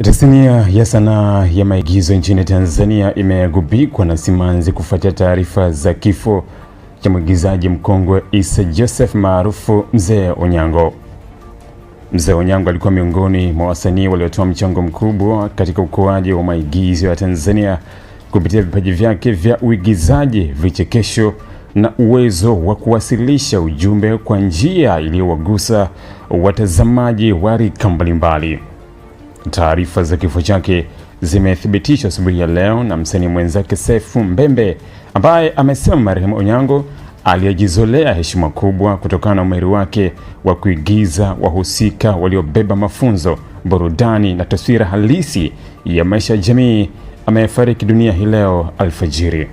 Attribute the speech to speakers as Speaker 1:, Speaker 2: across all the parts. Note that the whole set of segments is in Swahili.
Speaker 1: Tasnia ya sanaa ya maigizo nchini Tanzania imegubikwa na simanzi kufuatia taarifa za kifo cha mwigizaji mkongwe Issa Joseph maarufu Mzee Onyango. Mzee Onyango alikuwa miongoni mwa wasanii waliotoa mchango mkubwa katika ukuaji wa maigizo ya Tanzania kupitia vipaji vyake vya uigizaji, vichekesho na uwezo wa kuwasilisha ujumbe kwa njia iliyowagusa watazamaji wa rika mbalimbali. Taarifa za kifo chake zimethibitishwa asubuhi ya leo na msanii mwenzake Sefu Mbembe, ambaye amesema marehemu Onyango aliyejizolea heshima kubwa kutokana na umahiri wake wa kuigiza wahusika waliobeba mafunzo, burudani na taswira halisi ya maisha ya jamii, amefariki dunia hii leo alfajiri.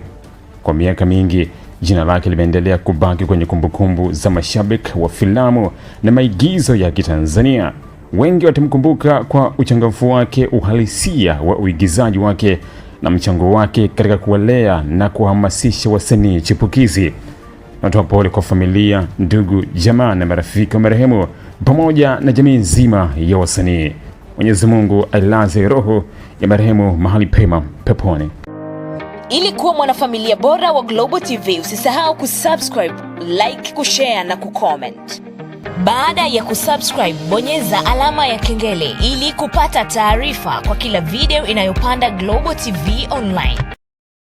Speaker 1: Kwa miaka mingi jina lake limeendelea kubaki kwenye kumbukumbu za mashabiki wa filamu na maigizo ya Kitanzania. Wengi watamkumbuka kwa uchangamfu wake, uhalisia wa uigizaji wake na mchango wake katika kuwalea na kuhamasisha wasanii chipukizi. Natoa pole kwa familia, ndugu, jamaa na marafiki wa marehemu pamoja na jamii nzima ya wasanii. Mwenyezi Mungu ailaze roho ya marehemu mahali pema peponi.
Speaker 2: Ili kuwa mwanafamilia bora wa Global TV, usisahau kusubscribe, like, kushare na kucomment. Baada ya kusubscribe, bonyeza alama ya kengele ili kupata taarifa kwa kila video inayopanda Global TV Online.